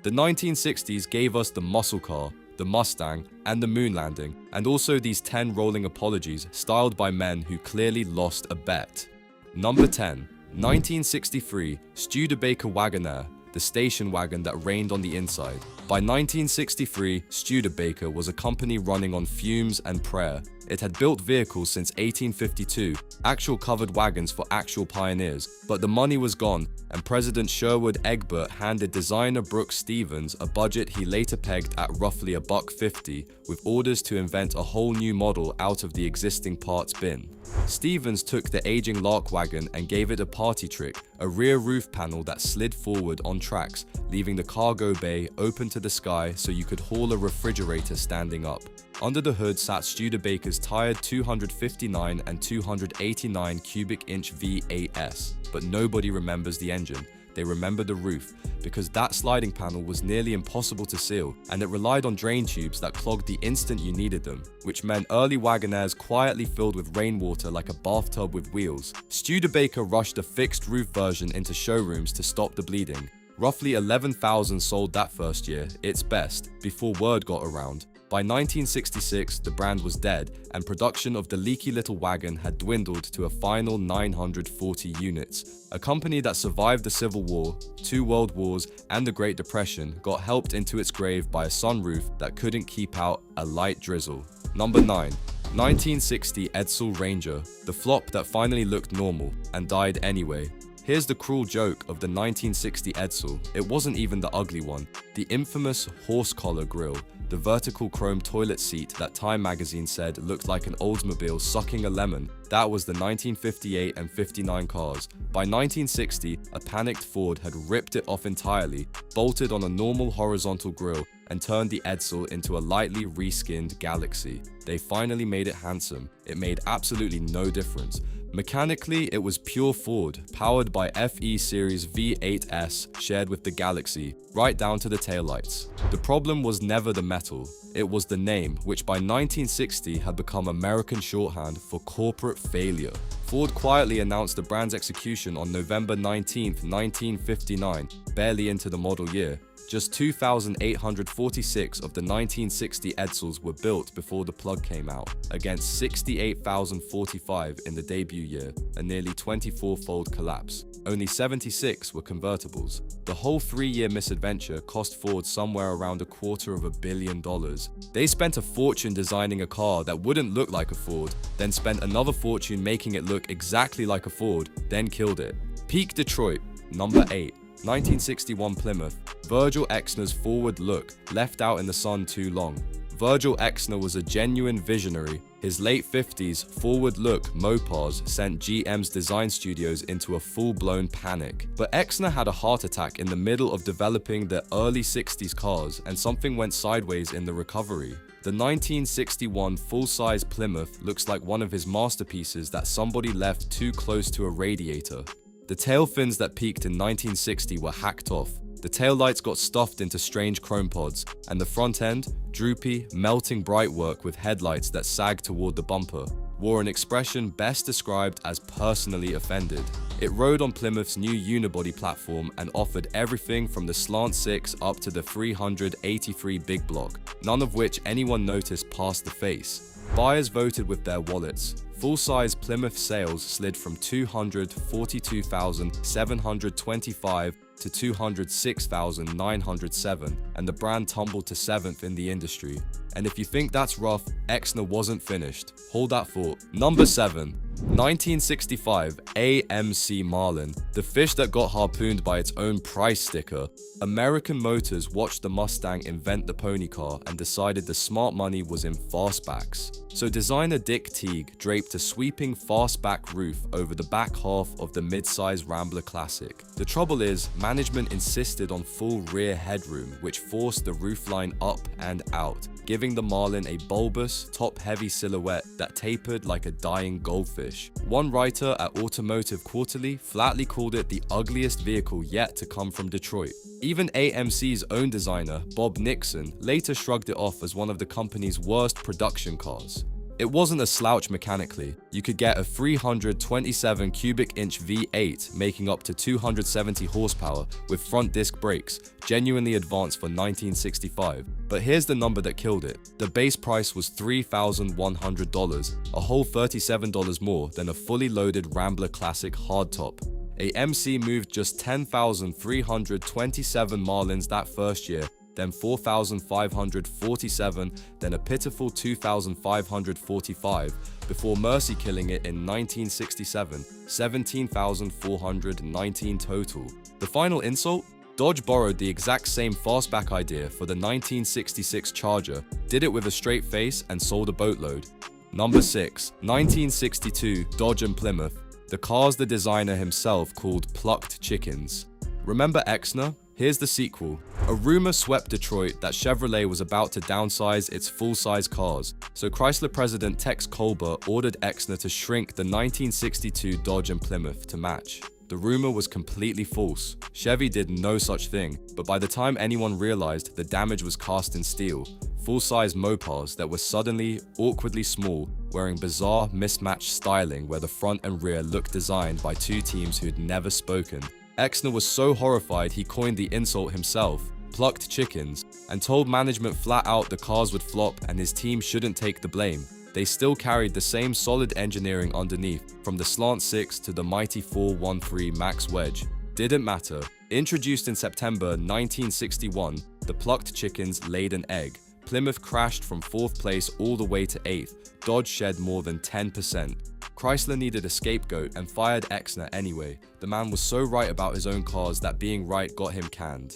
The 1960s gave us the muscle car, the Mustang, and the moon landing, and also these 10 rolling apologies styled by men who clearly lost a bet. Number 10. 1963 Studebaker Wagonaire, the station wagon that rained on the inside. By 1963, Studebaker was a company running on fumes and prayer. It had built vehicles since 1852, actual covered wagons for actual pioneers, but the money was gone, and President Sherwood Egbert handed designer Brooks Stevens a budget he later pegged at roughly $1.50, with orders to invent a whole new model out of the existing parts bin. Stevens took the aging Lark wagon and gave it a party trick, a rear roof panel that slid forward on tracks, leaving the cargo bay open to the sky so you could haul a refrigerator standing up. Under the hood sat Studebaker's tired 259 and 289 cubic inch V8S, but nobody remembers the engine. They remember the roof, because that sliding panel was nearly impossible to seal, and it relied on drain tubes that clogged the instant you needed them, which meant early Wagonaires quietly filled with rainwater like a bathtub with wheels. Studebaker rushed a fixed roof version into showrooms to stop the bleeding. Roughly 11,000 sold that first year, its best, before word got around. By 1966, the brand was dead, and production of the leaky little wagon had dwindled to a final 940 units. A company that survived the Civil War, 2 World Wars, and the Great Depression got helped into its grave by a sunroof that couldn't keep out a light drizzle. Number 9. 1960 Edsel Ranger, the flop that finally looked normal, and died anyway. Here's the cruel joke of the 1960 Edsel. It wasn't even the ugly one. The infamous horse collar grille, the vertical chrome toilet seat that Time magazine said looked like an Oldsmobile sucking a lemon. That was the 1958 and 59 cars. By 1960, a panicked Ford had ripped it off entirely, bolted on a normal horizontal grille, and turned the Edsel into a lightly reskinned Galaxy. They finally made it handsome. It made absolutely no difference. Mechanically, it was pure Ford, powered by FE Series V8S shared with the Galaxy, right down to the taillights. The problem was never the metal, it was the name, which by 1960 had become American shorthand for corporate failure. Ford quietly announced the brand's execution on November 19, 1959, barely into the model year. Just 2,846 of the 1960 Edsels were built before the plug came out, against 68,045 in the debut year, a nearly 24-fold collapse. Only 76 were convertibles. The whole 3-year misadventure cost Ford somewhere around $250 million. They spent a fortune designing a car that wouldn't look like a Ford, then spent another fortune making it look exactly like a Ford, then killed it. Peak Detroit, number 8. 1961 Plymouth. Virgil Exner's forward look, left out in the sun too long. Virgil Exner was a genuine visionary. His late 50s forward look Mopars sent GM's design studios into a full-blown panic. But Exner had a heart attack in the middle of developing the early 60s cars, and something went sideways in the recovery. The 1961 full-size Plymouth looks like one of his masterpieces that somebody left too close to a radiator. The tail fins that peaked in 1960 were hacked off. The taillights got stuffed into strange chrome pods, and the front end, droopy, melting bright work with headlights that sagged toward the bumper, wore an expression best described as personally offended. It rode on Plymouth's new unibody platform and offered everything from the Slant 6 up to the 383 Big Block, none of which anyone noticed past the face. Buyers voted with their wallets. Full-size Plymouth sales slid from 242,725 to 206,907, and the brand tumbled to 7th in the industry. And if you think that's rough, Exner wasn't finished. Hold that thought. Number 7. 1965 AMC Marlin, the fish that got harpooned by its own price sticker. American Motors watched the Mustang invent the pony car and decided the smart money was in fastbacks. So designer Dick Teague draped a sweeping fastback roof over the back half of the mid-size Rambler Classic. The trouble is, management insisted on full rear headroom, which forced the roofline up and out, giving the Marlin a bulbous, top-heavy silhouette that tapered like a dying goldfish. One writer at Automotive Quarterly flatly called it the ugliest vehicle yet to come from Detroit. Even AMC's own designer, Bob Nixon, later shrugged it off as one of the company's worst production cars. It wasn't a slouch mechanically. You could get a 327 cubic inch V8 making up to 270 horsepower with front disc brakes, genuinely advanced for 1965. But here's the number that killed it. The base price was $3,100, a whole $37 more than a fully loaded Rambler Classic hardtop. A MC moved just 10,327 marlins that first year, then 4,547, then a pitiful 2,545, before Mercy killing it in 1967, 17,419 total. The final insult? Dodge borrowed the exact same fastback idea for the 1966 Charger, did it with a straight face, and sold a boatload. Number 6. 1962 Dodge and Plymouth. The cars the designer himself called plucked chickens. Remember Exner? Here's the sequel. A rumor swept Detroit that Chevrolet was about to downsize its full-size cars, so Chrysler president Tex Colbert ordered Exner to shrink the 1962 Dodge and Plymouth to match. The rumor was completely false. Chevy did no such thing, but by the time anyone realized, the damage was cast in steel. Full-size Mopars that were suddenly awkwardly small, wearing bizarre mismatched styling where the front and rear looked designed by two teams who'd never spoken. Exner was so horrified he coined the insult himself, plucked chickens, and told management flat out the cars would flop and his team shouldn't take the blame. They still carried the same solid engineering underneath, from the Slant 6 to the mighty 413 Max Wedge. Didn't matter. Introduced in September 1961, the plucked chickens laid an egg. Plymouth crashed from 4th place all the way to 8th. Dodge shed more than 10%. Chrysler needed a scapegoat and fired Exner anyway. The man was so right about his own cars that being right got him canned.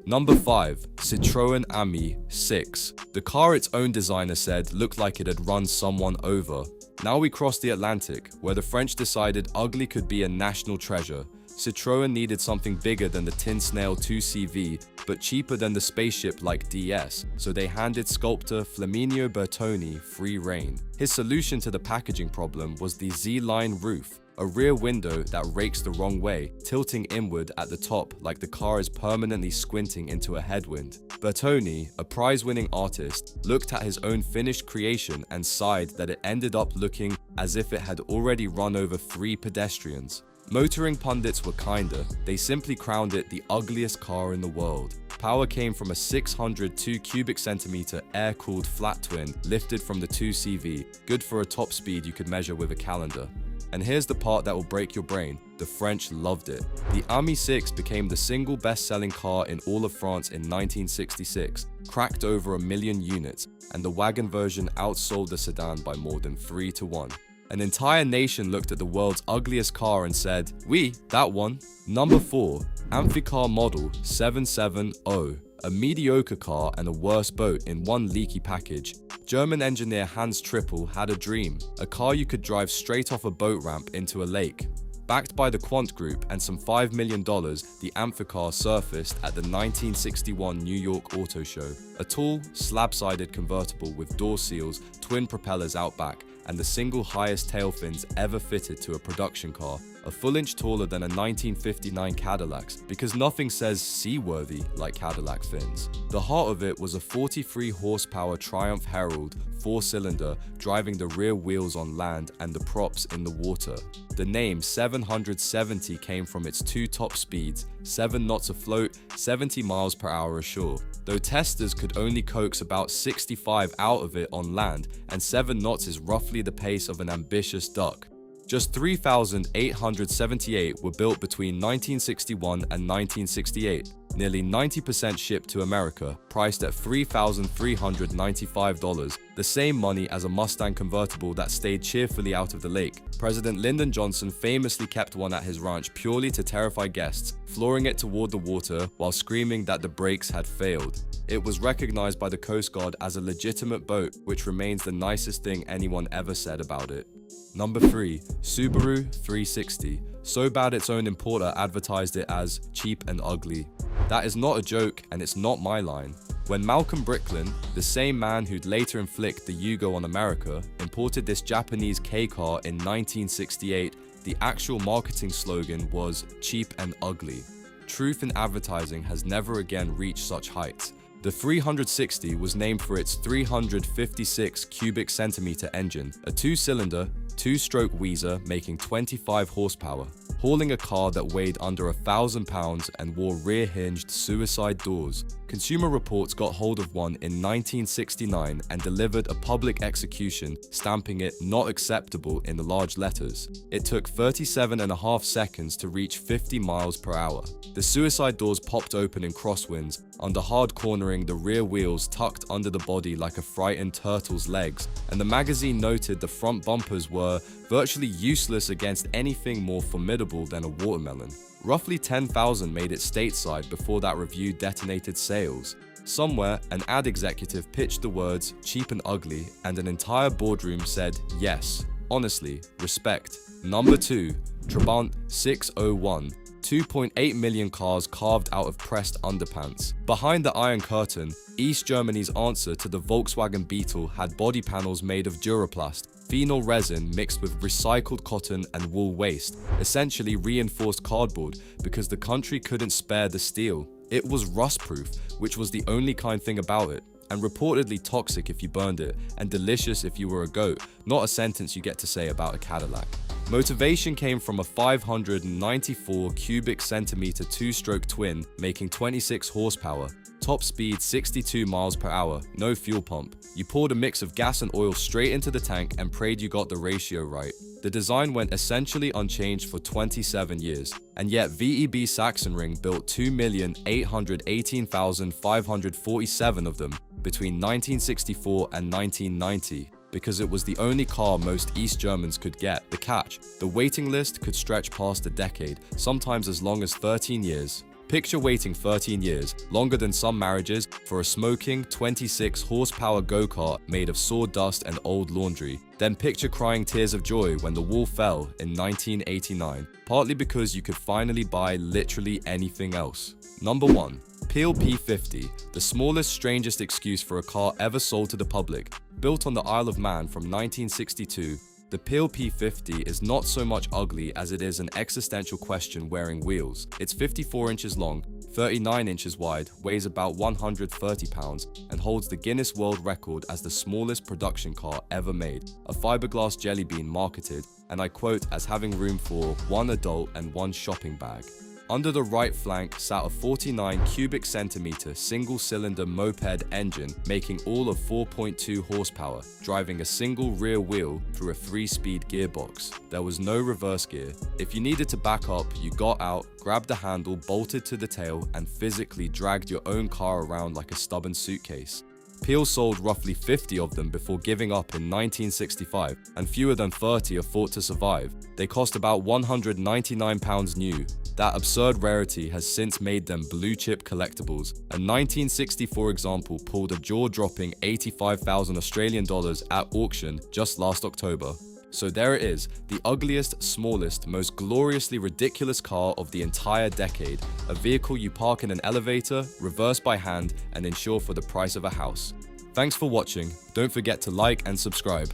Number 5. Citroën Ami 6. The car its own designer said looked like it had run someone over. Now we cross the Atlantic, where the French decided ugly could be a national treasure. Citroën needed something bigger than the Tin Snail 2CV, but cheaper than the spaceship like DS, so they handed sculptor Flaminio Bertoni free rein. His solution to the packaging problem was the Z-Line roof, a rear window that rakes the wrong way, tilting inward at the top like the car is permanently squinting into a headwind. Bertoni, a prize-winning artist, looked at his own finished creation and sighed that it ended up looking as if it had already run over 3 pedestrians. Motoring pundits were kinder. They simply crowned it the ugliest car in the world. Power came from a 602 cubic centimeter air-cooled flat twin lifted from the 2CV, good for a top speed you could measure with a calendar. And here's the part that will break your brain. The French loved it. The Ami 6 became the single best-selling car in all of France in 1966, cracked over 1 million units, and the wagon version outsold the sedan by more than 3 to 1. An entire nation looked at the world's ugliest car and said, "Oui, that one." Number 4. Amphicar Model 770. A mediocre car and a worse boat in one leaky package. German engineer Hans Trippel had a dream, a car you could drive straight off a boat ramp into a lake. Backed by the Quant Group and some $5 million, the Amphicar surfaced at the 1961 New York Auto Show. A tall, slab-sided convertible with door seals, twin propellers out back, and the single highest tail fins ever fitted to a production car, a full inch taller than a 1959 Cadillac's, because nothing says seaworthy like Cadillac fins. The heart of it was a 43 horsepower Triumph Herald 4-cylinder driving the rear wheels on land and the props in the water. The name 770 came from its 2 top speeds, 7 knots afloat, 70 miles per hour ashore. Though testers could only coax about 65 out of it on land, and 7 knots is roughly the pace of an ambitious duck. Just 3,878 were built between 1961 and 1968, nearly 90% shipped to America, priced at $3,395, the same money as a Mustang convertible that stayed cheerfully out of the lake. President Lyndon Johnson famously kept one at his ranch purely to terrify guests, flooring it toward the water while screaming that the brakes had failed. It was recognized by the Coast Guard as a legitimate boat, which remains the nicest thing anyone ever said about it. Number 3. Subaru 360. So bad its own importer advertised it as cheap and ugly. That is not a joke, and it's not my line. When Malcolm Bricklin, the same man who'd later inflict the Yugo on America, imported this Japanese K-car in 1968, the actual marketing slogan was cheap and ugly. Truth in advertising has never again reached such heights. The 360 was named for its 356 cubic centimeter engine, a two-cylinder, two-stroke Weezer making 25 horsepower, hauling a car that weighed under 1,000 pounds and wore rear-hinged suicide doors. Consumer Reports got hold of one in 1969 and delivered a public execution, stamping it not acceptable in the large letters. It took 37.5 seconds to reach 50 miles per hour. The suicide doors popped open in crosswinds, under hard cornering, the rear wheels tucked under the body like a frightened turtle's legs, and the magazine noted the front bumpers were virtually useless against anything more formidable than a watermelon. Roughly 10,000 made it stateside before that review detonated sales. Somewhere, an ad executive pitched the words cheap and ugly, and an entire boardroom said yes. Honestly, respect. Number 2, Trabant 601. 2.8 million cars carved out of pressed underpants. Behind the Iron Curtain, East Germany's answer to the Volkswagen Beetle had body panels made of Duraplast, phenol resin mixed with recycled cotton and wool waste, essentially reinforced cardboard because the country couldn't spare the steel. It was rust-proof, which was the only kind thing about it, and reportedly toxic if you burned it, and delicious if you were a goat, not a sentence you get to say about a Cadillac. Motivation came from a 594 cubic centimeter two-stroke twin making 26 horsepower, top speed 62 miles per hour, no fuel pump. You poured a mix of gas and oil straight into the tank and prayed you got the ratio right. The design went essentially unchanged for 27 years, and yet VEB Sachsenring built 2,818,547 of them between 1964 and 1990. Because it was the only car most East Germans could get. The catch: the waiting list could stretch past a decade, sometimes as long as 13 years. Picture waiting 13 years, longer than some marriages, for a smoking 26 horsepower go-kart made of sawdust and old laundry. Then picture crying tears of joy when the wall fell in 1989, partly because you could finally buy literally anything else. Number 1. Peel P50, the smallest, strangest excuse for a car ever sold to the public. Built on the Isle of Man from 1962, the Peel P50 is not so much ugly as it is an existential question wearing wheels. It's 54 inches long, 39 inches wide, weighs about 130 pounds, and holds the Guinness World Record as the smallest production car ever made. A fiberglass jelly bean marketed, and I quote, as having room for one adult and one shopping bag. Under the right flank sat a 49 cubic centimeter single-cylinder moped engine making all of 4.2 horsepower, driving a single rear wheel through a 3-speed gearbox. There was no reverse gear. If you needed to back up, you got out, grabbed the handle, bolted to the tail, and physically dragged your own car around like a stubborn suitcase. Peel sold roughly 50 of them before giving up in 1965, and fewer than 30 are thought to survive. They cost about £199 new. That absurd rarity has since made them blue-chip collectibles. A 1964 example pulled a jaw-dropping 85,000 Australian dollars at auction just last October. So there it is, the ugliest, smallest, most gloriously ridiculous car of the entire decade. A vehicle you park in an elevator, reverse by hand, and insure for the price of a house. Thanks for watching. Don't forget to like and subscribe.